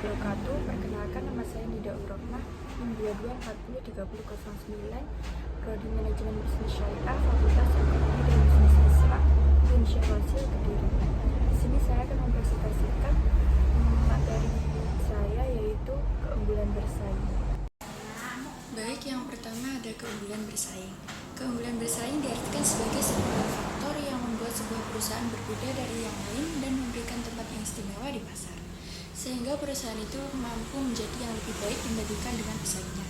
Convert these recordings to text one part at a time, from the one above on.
wabarakatuh. Perkenalkan, nama saya Nida Urrohmah, NIM 22403009, Prodi Manajemen Bisnis Syariah, Fakultas Ekonomi dan Bisnis Islam, Indonesia Wasil, Kediri. Di sini saya akan mempresentasikan materi saya, yaitu keunggulan bersaing. Baik, yang pertama ada keunggulan bersaing. Keunggulan bersaing diartikan sebagai sebuah faktor yang membuat sebuah perusahaan berbeda dari yang lain dan memberikan tempat yang istimewa di pasar, sehingga perusahaan itu mampu menjadi yang lebih baik dibandingkan dengan pesaingnya.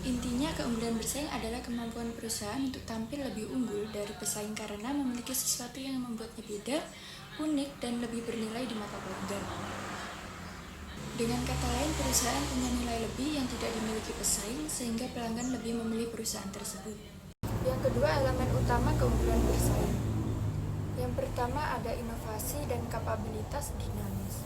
Intinya, keunggulan bersaing adalah kemampuan perusahaan untuk tampil lebih unggul dari pesaing karena memiliki sesuatu yang membuatnya beda, unik, dan lebih bernilai di mata pelanggan. Dengan kata lain, perusahaan punya nilai lebih yang tidak dimiliki pesaing, sehingga pelanggan lebih memilih perusahaan tersebut. Yang kedua, elemen utama keunggulan bersaing. Yang pertama ada inovasi dan kapabilitas dinamis.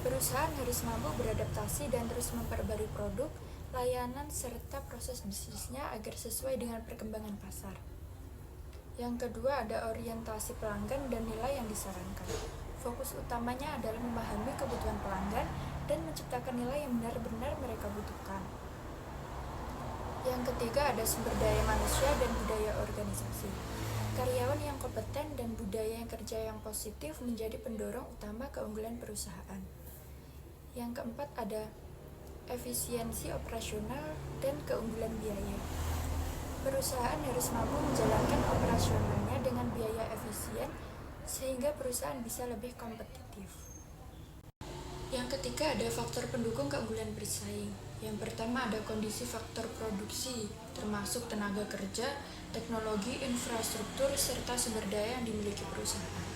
Perusahaan harus mampu beradaptasi dan terus memperbarui produk, layanan, serta proses bisnisnya agar sesuai dengan perkembangan pasar. Yang kedua ada orientasi pelanggan dan nilai yang disarankan. Fokus utamanya adalah memahami kebutuhan pelanggan dan menciptakan nilai yang benar-benar mereka butuhkan. Yang ketiga ada sumber daya manusia dan budaya organisasi. Karyawan yang kompeten dan budaya yang kerja yang positif menjadi pendorong utama keunggulan perusahaan. Yang keempat ada efisiensi operasional dan keunggulan biaya. Perusahaan harus mampu menjalankan operasionalnya dengan biaya efisien sehingga perusahaan bisa lebih kompetitif. Yang ketiga ada faktor pendukung keunggulan bersaing. Yang pertama ada kondisi faktor produksi, termasuk tenaga kerja, teknologi, infrastruktur, serta sumber daya yang dimiliki perusahaan.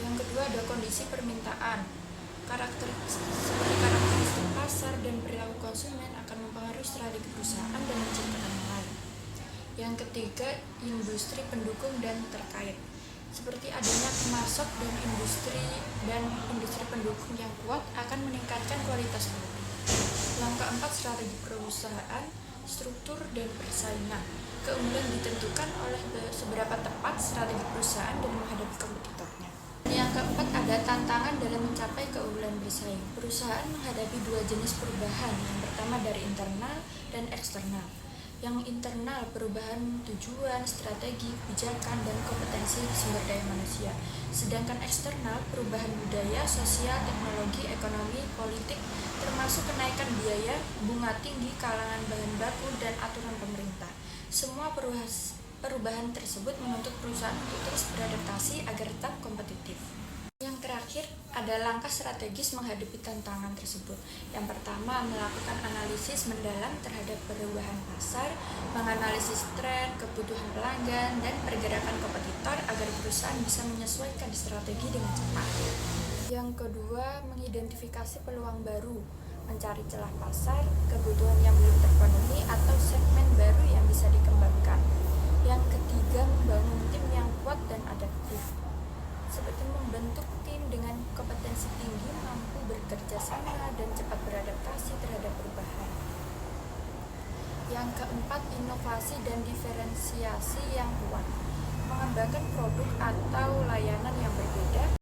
Yang kedua ada kondisi permintaan. Karakteristik pasar dan perilaku konsumen akan mempengaruhi strategi perusahaan dan menciptakan nilai. Yang ketiga, industri pendukung dan terkait. Seperti adanya pemasok dan industri pendukung yang kuat akan meningkatkan kualitas produk. Yang keempat, strategi perusahaan, struktur dan persaingan. Keunggulan ditentukan oleh seberapa tepat strategi perusahaan dan menghadapi kompetitornya. Yang keempat ada tantangan dalam mencapai keunggulan bersaing. Perusahaan menghadapi dua jenis perubahan. Yang pertama dari internal dan eksternal. Yang internal, perubahan tujuan, strategi, kebijakan, dan kompetensi sumber daya manusia. Sedangkan eksternal, perubahan budaya, sosial, teknologi, ekonomi, politik, termasuk kenaikan biaya, bunga tinggi, kalangan bahan baku, dan aturan pemerintah. Semua perubahan tersebut menuntut perusahaan untuk terus beradaptasi agar tetap kompetitif. Yang terakhir, ada langkah strategis menghadapi tantangan tersebut. Yang pertama, melakukan analisis mendalam terhadap perubahan pasar, menganalisis tren, kebutuhan pelanggan, dan pergerakan kompetitor agar perusahaan bisa menyesuaikan strategi dengan cepat. Yang kedua, mengidentifikasi peluang baru, mencari celah pasar, kebutuhan yang belum terpenuhi, atau segmen baru yang bisa dikembangkan. Yang ketiga, membangun tim yang kuat dan adaptif, seperti membentuk tim dengan kompetensi tinggi, mampu bekerja sama dan cepat beradaptasi terhadap perubahan. Yang keempat, inovasi dan diferensiasi yang kuat, mengembangkan produk atau layanan yang berbeda